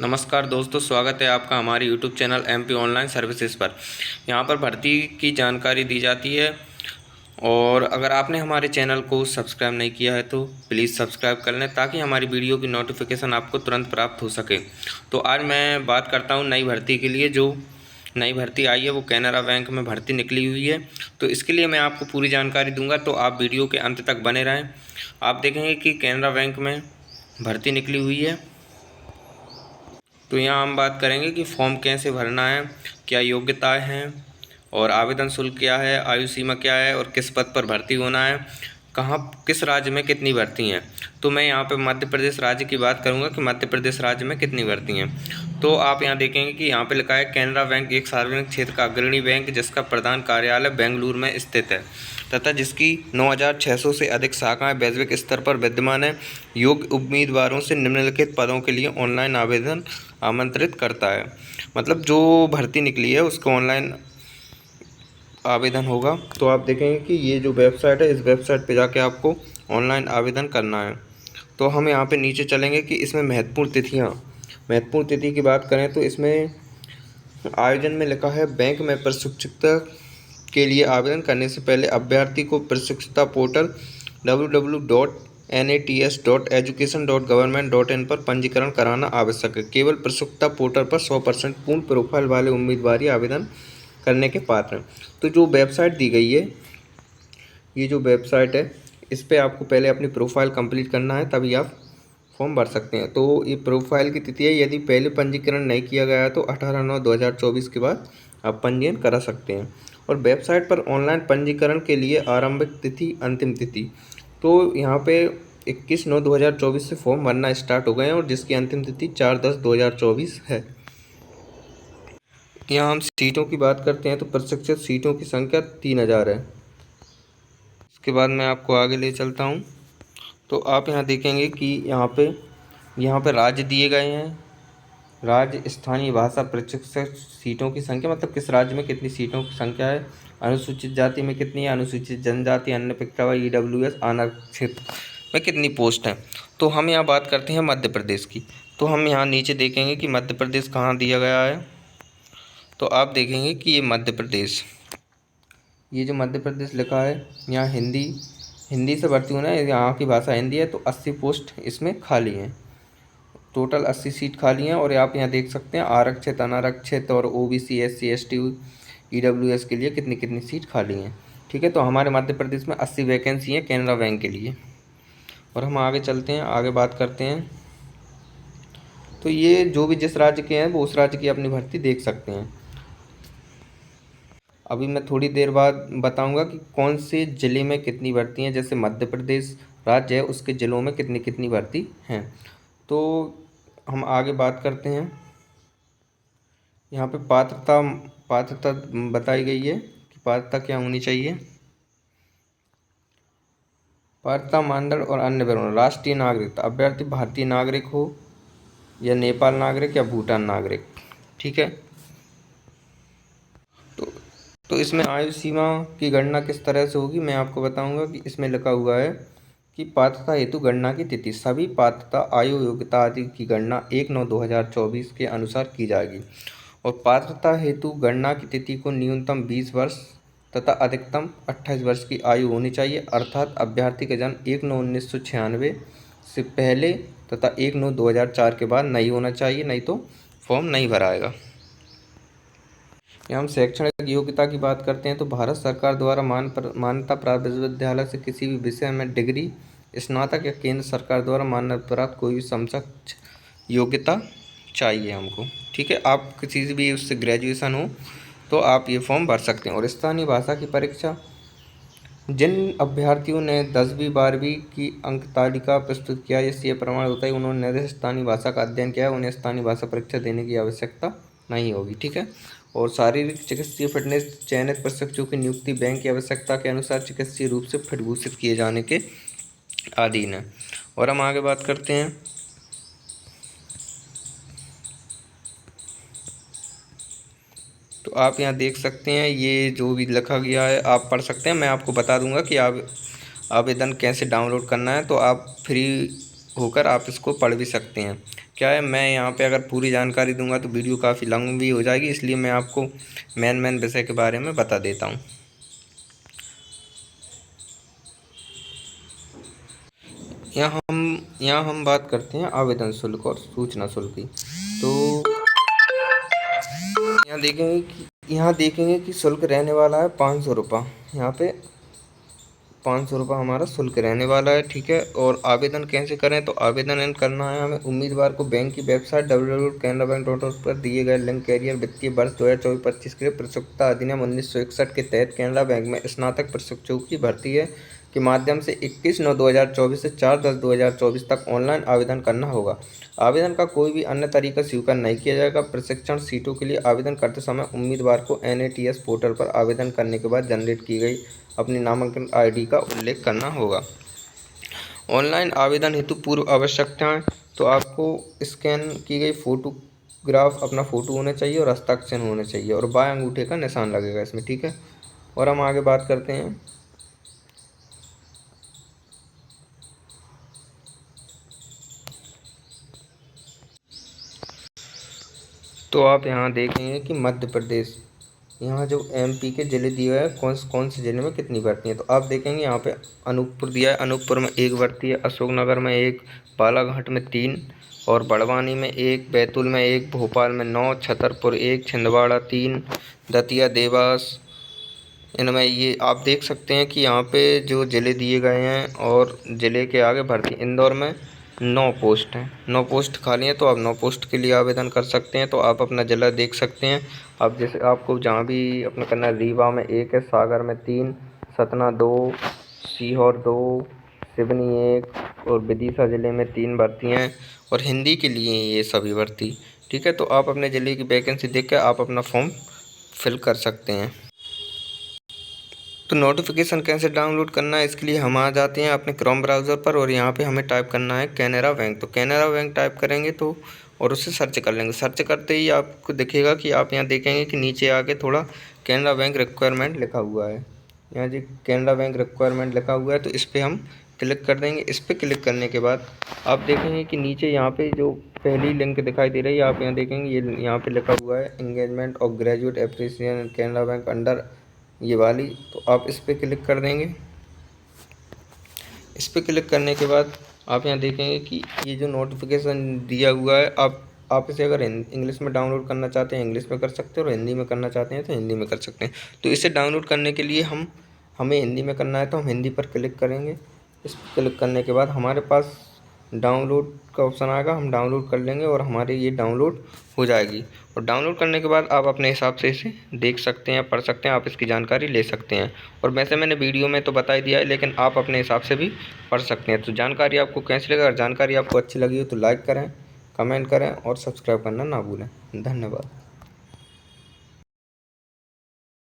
नमस्कार दोस्तों, स्वागत है आपका हमारे YouTube channel MP online services पर। यहाँ पर भर्ती की जानकारी दी जाती है और अगर आपने हमारे चैनल को सब्सक्राइब नहीं किया है तो प्लीज़ सब्सक्राइब कर लें ताकि हमारी वीडियो की नोटिफिकेशन आपको तुरंत प्राप्त हो सके। तो आज मैं बात करता हूँ नई भर्ती के लिए। जो नई भर्ती आई है वो कैनरा बैंक में भर्ती निकली हुई है। तो इसके लिए मैं आपको पूरी जानकारी दूँगा, तो आप वीडियो के अंत तक बने रहें। आप देखेंगे कि कैनरा बैंक में भर्ती निकली हुई है। तो यहाँ हम बात करेंगे कि फॉर्म कैसे भरना है, क्या योग्यताएं हैं और आवेदन शुल्क क्या है, आयु सीमा क्या है और किस पद पर भर्ती होना है, कहाँ किस राज्य में कितनी भर्ती हैं। तो मैं यहाँ पे मध्य प्रदेश राज्य की बात करूँगा कि मध्य प्रदेश राज्य में कितनी भर्ती हैं। तो आप यहाँ देखेंगे कि यहाँ पे लिखा है कैनरा बैंक एक सार्वजनिक क्षेत्र का अग्रणी बैंक जिसका प्रधान कार्यालय बेंगलुरु में स्थित है तथा जिसकी 9,600 से अधिक शाखाएं वैश्विक स्तर पर विद्यमान है। योग्य उम्मीदवारों से निम्नलिखित पदों के लिए ऑनलाइन आवेदन आमंत्रित करता है। मतलब जो भर्ती निकली है उसको ऑनलाइन आवेदन होगा। तो आप देखेंगे कि ये जो वेबसाइट है, इस वेबसाइट पे जाके आपको ऑनलाइन आवेदन करना है। तो हम यहाँ पे नीचे चलेंगे कि इसमें महत्वपूर्ण तिथि की बात करें तो इसमें आयोजन में लिखा है बैंक में प्रशिक्षुता के लिए आवेदन करने से पहले अभ्यर्थी को प्रशिक्षुता पोर्टल www.nats.education.government.in पर पंजीकरण कराना आवश्यक है। केवल प्रशिक्षुता पोर्टल पर 100% पूर्ण प्रोफाइल वाले उम्मीदवार आवेदन करने के पात्र हैं। तो जो वेबसाइट दी गई है, ये जो वेबसाइट है, इस पर आपको पहले अपनी प्रोफाइल कंप्लीट करना है, तभी आप फॉर्म भर सकते हैं। तो ये प्रोफाइल की तिथि है, यदि पहले पंजीकरण नहीं किया गया है तो 18/9/2024 के बाद आप पंजीयन करा सकते हैं। और वेबसाइट पर ऑनलाइन पंजीकरण के लिए आरंभिक तिथि, अंतिम तिथि, तो यहाँ पे 21/9/2024 से फॉर्म भरना स्टार्ट हो गए हैं और जिसकी अंतिम तिथि 4/10/2024 है। यहाँ हम सीटों की बात करते हैं तो प्रशिक्षित सीटों की संख्या 3,000 है। इसके बाद मैं आपको आगे ले चलता हूँ। तो आप यहाँ देखेंगे कि यहाँ पे राज्य दिए गए हैं। राज्य, स्थानीय भाषा, प्रशिक्षक सीटों की संख्या, मतलब किस राज्य में कितनी सीटों की संख्या है, अनुसूचित जाति में कितनी है, अनुसूचित जनजाति, अन्य पिछड़ा, EWS, आरक्षित में कितनी पोस्ट हैं। तो हम यहाँ बात करते हैं मध्य प्रदेश की। तो हम यहाँ नीचे देखेंगे कि मध्य प्रदेश कहाँ दिया गया है। तो आप देखेंगे कि ये जो मध्य प्रदेश लिखा है, यहाँ हिंदी से भर्ती होना है, यहाँ की भाषा हिंदी है। तो 80 पोस्ट इसमें खाली हैं। टोटल 80 सीट खाली हैं। और आप यहाँ देख सकते हैं आरक्षित, अनारक्षित और OBC, SC, ST, EWS के लिए कितनी कितनी सीट खाली हैं। ठीक है, तो हमारे मध्य प्रदेश में 80 वैकेंसी हैं कैनरा बैंक के लिए। और हम आगे चलते हैं, आगे बात करते हैं। तो ये जो भी जिस राज्य के हैं वो उस राज्य की अपनी भर्ती देख सकते हैं। अभी मैं थोड़ी देर बाद बताऊंगा कि कौन से ज़िले में कितनी भर्ती हैं। जैसे मध्य प्रदेश राज्य है, उसके ज़िलों में कितनी कितनी भर्ती हैं। तो हम आगे बात करते हैं। यहाँ पे पात्रता बताई गई है कि पात्रता क्या होनी चाहिए। पात्रता मानदंड और अन्य विवरण। राष्ट्रीय नागरिकता, अभ्यर्थी भारतीय नागरिक हो या नेपाल नागरिक या भूटान नागरिक। ठीक है, तो इसमें आयु सीमा की गणना किस तरह से होगी मैं आपको बताऊंगा। कि इसमें लिखा हुआ है कि पात्रता हेतु गणना की तिथि, सभी पात्रता, आयु, योग्यता आदि की गणना 1/9/2024 के अनुसार की जाएगी। और पात्रता हेतु गणना की तिथि को न्यूनतम 20 वर्ष तथा अधिकतम 28 वर्ष की आयु होनी चाहिए। अर्थात अभ्यर्थी का जन्म 1/9/1996 से पहले तथा 1/9/2004 के बाद नहीं होना चाहिए, नहीं तो फॉर्म नहीं भराएगा। हम शैक्षणिक योग्यता की बात करते हैं तो भारत सरकार द्वारा मान्यता प्राप्त विश्वविद्यालय से किसी भी विषय में डिग्री, स्नातक या केंद्र सरकार द्वारा मान्यता प्राप्त कोई भी समकक्ष योग्यता चाहिए हमको। ठीक है, आप किसी से भी उससे ग्रेजुएशन हो तो आप ये फॉर्म भर सकते हैं। और स्थानीय भाषा की परीक्षा, जिन अभ्यर्थियों ने 10वीं 12वीं की अंक तालिका प्रस्तुत किया, इससे यह प्रमाण होता है उन्होंने निर्दिष्ट स्थानीय भाषा का अध्ययन किया है, उन्हें स्थानीय भाषा परीक्षा देने की आवश्यकता नहीं होगी। ठीक है, और शारीरिक चिकित्सीय फिटनेस, चयनित प्रशिक्षुओं की नियुक्ति बैंक की आवश्यकता के अनुसार चिकित्सीय रूप से फिट घोषित किए जाने के अधीन है। और हम आगे बात करते हैं। तो आप यहाँ देख सकते हैं, ये जो भी लिखा गया है आप पढ़ सकते हैं। मैं आपको बता दूंगा कि आप आवेदन कैसे डाउनलोड करना है, तो आप फ्री होकर आप इसको पढ़ भी सकते हैं क्या है, मैं यहाँ पे अगर पूरी जानकारी दूंगा तो वीडियो काफ़ी लंबी हो जाएगी, इसलिए मैं आपको मेन विषय के बारे में बता देता हूँ। यहाँ हम बात करते हैं आवेदन शुल्क और सूचना शुल्क की। तो यहाँ देखेंगे कि शुल्क रहने वाला है 500 रुपये। यहाँ पे 500 रुपये हमारा शुल्क रहने वाला है, ठीक है। और आवेदन कैसे करें, तो आवेदन करना है हमें उम्मीदवार को बैंक की वेबसाइट www.canarabank.org पर दिए गए लिंक कैरियर वित्तीय वर्ष 2024-25 के लिए प्रशिक्षुता अधिनियम 1961 के तहत कैनरा बैंक में स्नातक प्रशिक्षुओं की भर्ती है के माध्यम से 21/9/2024 से 4/10/2024 तक ऑनलाइन आवेदन करना होगा। आवेदन का कोई भी अन्य तरीका स्वीकार नहीं किया जाएगा। प्रशिक्षण सीटों के लिए आवेदन करते समय उम्मीदवार को NATS पोर्टल पर आवेदन करने के बाद जनरेट की गई अपनी नामांकन ID का उल्लेख करना होगा। ऑनलाइन आवेदन हेतु पूर्व आवश्यकताएं, तो आपको स्कैन की गई फोटोग्राफ अपना फ़ोटो होना चाहिए और हस्ताक्षर होना चाहिए और बाएं अंगूठे का निशान लगेगा इसमें, ठीक है। और हम आगे बात करते हैं। तो आप यहाँ देखेंगे कि मध्य प्रदेश, यहाँ जो MP के ज़िले दिए हुए हैं कौन से ज़िले में कितनी भर्ती हैं, तो आप देखेंगे यहाँ पे अनूपपुर दिया है, अनूपपुर में 1 भर्ती है, अशोकनगर में 1, बालाघाट में 3 और बड़वानी में 1, बैतूल में 1, भोपाल में 9, छतरपुर 1, छिंदवाड़ा 3, दतिया, देवास, इनमें ये आप देख सकते हैं कि यहाँ पे जो ज़िले दिए गए हैं और ज़िले के आगे भर्ती। इंदौर में 9 पोस्ट हैं, 9 पोस्ट खाली हैं, तो आप 9 पोस्ट के लिए आवेदन कर सकते हैं। तो आप अपना ज़िला देख सकते हैं। अब जैसे आपको जहाँ भी अपना करना है, रीवा में 1 है, सागर में 3, सतना 2, सीहोर 2, सिवनी 1 और विदिशा ज़िले में 3 भर्ती हैं और हिंदी के लिए ये सभी भर्ती, ठीक है। तो आप अपने ज़िले की वैकेंसी देख कर आप अपना फॉर्म फिल कर सकते हैं। तो नोटिफिकेशन कैसे डाउनलोड करना है, इसके लिए हम आ जाते हैं अपने क्रोम ब्राउज़र पर और यहाँ पे हमें टाइप करना है कैनरा बैंक। तो कैनरा बैंक टाइप करेंगे तो और उससे सर्च कर लेंगे। सर्च करते ही आपको दिखेगा कि आप यहाँ देखेंगे कि नीचे आके थोड़ा कैनरा बैंक रिक्वायरमेंट लिखा हुआ है। यहाँ जी कैनरा बैंक रिक्वायरमेंट लिखा हुआ है, तो इस पर हम क्लिक कर देंगे। इस पर क्लिक करने के बाद आप देखेंगे कि नीचे यहाँ पे जो पहली लिंक दिखाई दे रही है, आप यहाँ देखेंगे ये यहाँ पे लिखा हुआ है engagement of graduate appreciation Canara bank under ये वाली। तो आप इस पर क्लिक कर देंगे। इस पर क्लिक करने के बाद आप यहाँ देखेंगे कि ये जो नोटिफिकेशन दिया हुआ है, आप इसे अगर इंग्लिश में डाउनलोड करना चाहते हैं इंग्लिश में कर सकते हैं और हिंदी में करना चाहते हैं तो हिंदी में कर सकते हैं। तो इसे डाउनलोड करने के लिए हमें हिंदी में करना है, तो हम हिंदी पर क्लिक करेंगे। इस पर क्लिक करने के बाद हमारे पास डाउनलोड का ऑप्शन आएगा, हम डाउनलोड कर लेंगे और हमारी ये डाउनलोड हो जाएगी। और डाउनलोड करने के बाद आप अपने हिसाब से इसे देख सकते हैं, पढ़ सकते हैं, आप इसकी जानकारी ले सकते हैं। और वैसे मैंने वीडियो में तो बता ही दिया है, लेकिन आप अपने हिसाब से भी पढ़ सकते हैं। तो जानकारी आपको कैसी लगी, अगर जानकारी आपको अच्छी लगी हो तो लाइक करें, कमेंट करें और सब्सक्राइब करना ना भूलें। धन्यवाद।